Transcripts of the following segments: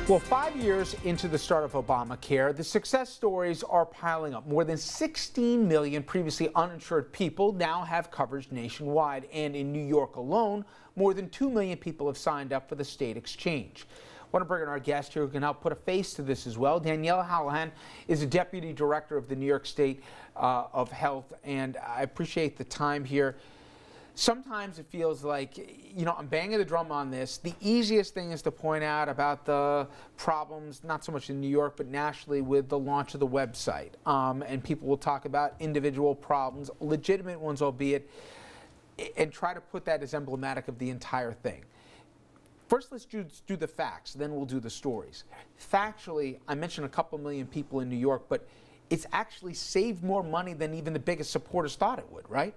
Well, 5 years into the start of Obamacare, the success stories are piling up. More than 16 million previously uninsured people now have coverage nationwide. And in New York alone, more than 2 million people have signed up for the state exchange. I want to bring in our guest here who can help put a face to this as well. Danielle Hallahan is a deputy director of the New York State of Health, and I appreciate the time here. Sometimes it feels like, I'm banging the drum on this. The easiest thing is to point out about the problems, not so much in New York, but nationally with the launch of the website. And people will talk about individual problems, legitimate ones albeit, and try to put that as emblematic of the entire thing. First, let's do the facts, then we'll do the stories. Factually, I mentioned a couple million people in New York, but it's actually saved more money than even the biggest supporters thought it would, right?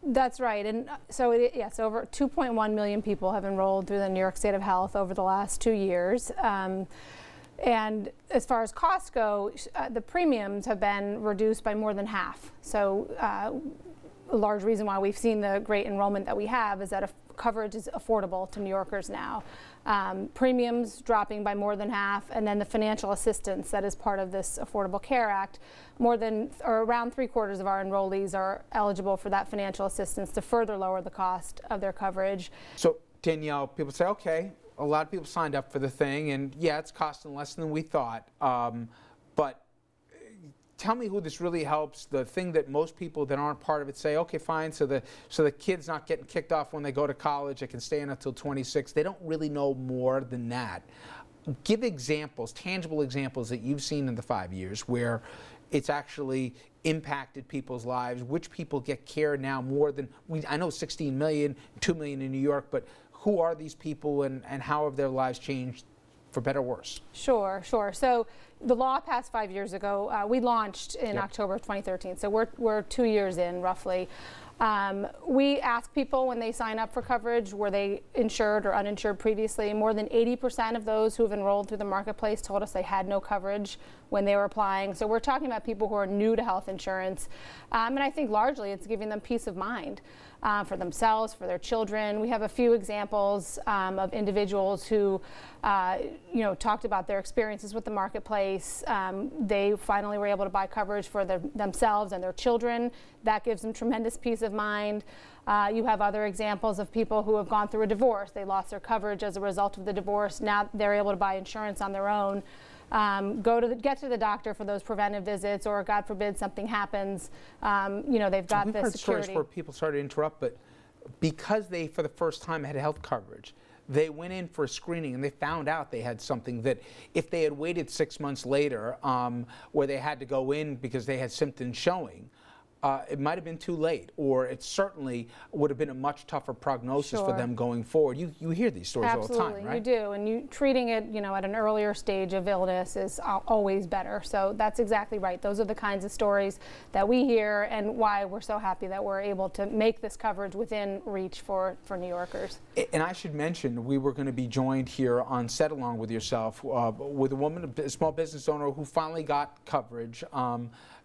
That's right, and so yes, over 2.1 million people have enrolled through the New York State of Health over the last 2 years. And as far as costs go, the premiums have been reduced by more than half. So a large reason why we've seen the great enrollment that we have is that coverage is affordable to New Yorkers now. Premiums dropping by more than half, and then the financial assistance that is part of this Affordable Care Act. Around 3/4 of our enrollees are eligible for that financial assistance to further lower the cost of their coverage. So Danielle, people say, okay, a lot of people signed up for the thing, and yeah, it's costing less than we thought. But tell me who this really helps. The thing that most people that aren't part of it say, okay, fine, so the kid's not getting kicked off when they go to college, they can stay in until 26. They don't really know more than that. Give examples, tangible examples that you've seen in the 5 years where it's actually impacted people's lives, which people get care now more than, I know 16 million, 2 million in New York, but who are these people and how have their lives changed for better or worse? Sure. So the law passed 5 years ago. We launched in October of 2013, so we're 2 years in roughly. We ask people when they sign up for coverage, were they insured or uninsured previously? More than 80% of those who have enrolled through the marketplace told us they had no coverage when they were applying. So we're talking about people who are new to health insurance. And I think largely it's giving them peace of mind for themselves, for their children. We have a few examples of individuals who talked about their experiences with the marketplace. They finally were able to buy coverage for themselves and their children. That gives them tremendous peace of mind. You have other examples of people who have gone through a divorce. They lost their coverage as a result of the divorce. Now they're able to buy insurance on their own. Get to the doctor for those preventive visits, or God forbid something happens. They've got We've the heard security. stories where people started to interrupt, but because they, for the first time, had health coverage, they went in for a screening and they found out they had something that if they had waited 6 months later, where they had to go in because they had symptoms showing, it might have been too late, or it certainly would have been a much tougher prognosis for them going forward. You hear these stories all the time, right? You do, and treating it, at an earlier stage of illness is always better. So that's exactly right. Those are the kinds of stories that we hear, and why we're so happy that we're able to make this coverage within reach for New Yorkers. And I should mention, we were going to be joined here on set along with yourself with a woman, a small business owner who finally got coverage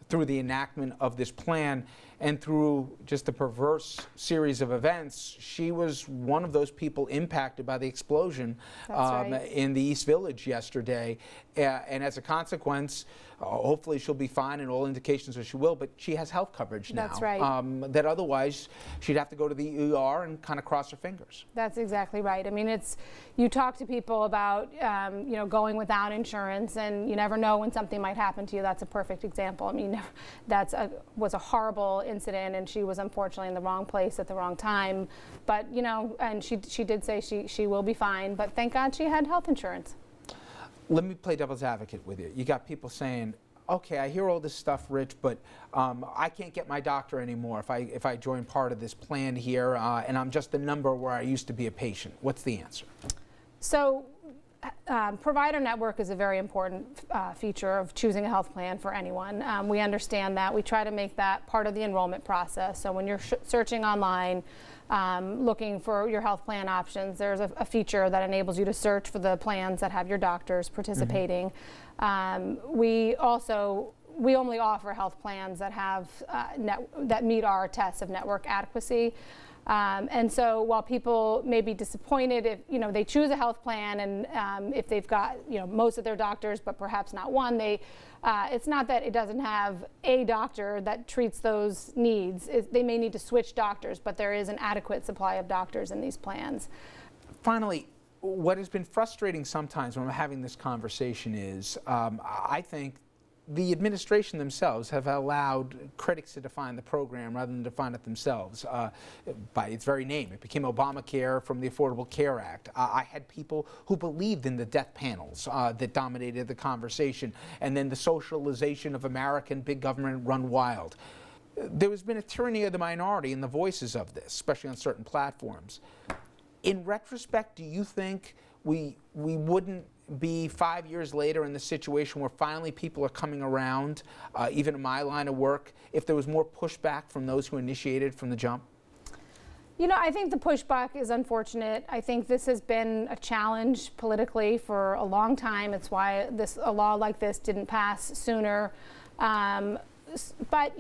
through the enactment of this plan, and through just a perverse series of events, she was one of those people impacted by the explosion in the East Village yesterday. And as a consequence, hopefully she'll be fine, and all indications are she will, but she has health coverage now. That's right. That otherwise she'd have to go to the ER and kind of cross her fingers. That's exactly right. I mean, you talk to people about going without insurance, and you never know when something might happen to you. That's a perfect example. I mean, was a horrible incident, and she was unfortunately in the wrong place at the wrong time. But and she did say she will be fine. But thank God she had health insurance. Let me play devil's advocate with you. You got people saying, okay, I hear all this stuff, Rich, but I can't get my doctor anymore if I join part of this plan here, and I'm just a number where I used to be a patient. What's the answer? So provider network is a very important feature of choosing a health plan for anyone. We understand that. We try to make that part of the enrollment process. So when you're searching online, looking for your health plan options, there's a feature that enables you to search for the plans that have your doctors participating. We only offer health plans that have that meet our tests of network adequacy. And so while people may be disappointed if they choose a health plan and if they've got most of their doctors but perhaps not one, it's not that it doesn't have a doctor that treats those needs. They may need to switch doctors, but there is an adequate supply of doctors in these plans. Finally, what has been frustrating sometimes when we're having this conversation is I think the administration themselves have allowed critics to define the program rather than define it themselves by its very name. It became Obamacare from the Affordable Care Act. I had people who believed in the death panels that dominated the conversation, and then the socialization of America and big government run wild. There has been a tyranny of the minority in the voices of this, especially on certain platforms. In retrospect, do you think we wouldn't be 5 years later in the situation where finally people are coming around, even in my line of work, if there was more pushback from those who initiated from the jump? I think the pushback is unfortunate. I think this has been a challenge politically for a long time. It's why a law like this didn't pass sooner. But,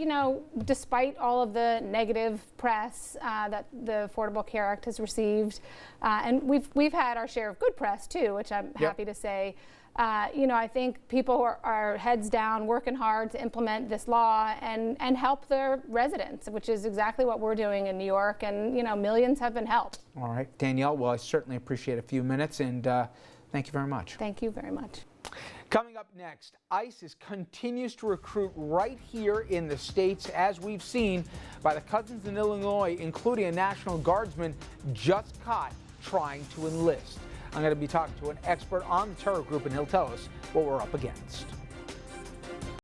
despite all of the negative press that the Affordable Care Act has received, and we've had our share of good press too, which I'm happy to say, I think people are heads down, working hard to implement this law and help their residents, which is exactly what we're doing in New York, and millions have been helped. All right, Danielle, well, I certainly appreciate a few minutes, and thank you very much. Thank you very much. Coming up next, ISIS continues to recruit right here in the States, as we've seen by the cousins in Illinois, including a National Guardsman just caught trying to enlist. I'm going to be talking to an expert on the terror group, and he'll tell us what we're up against.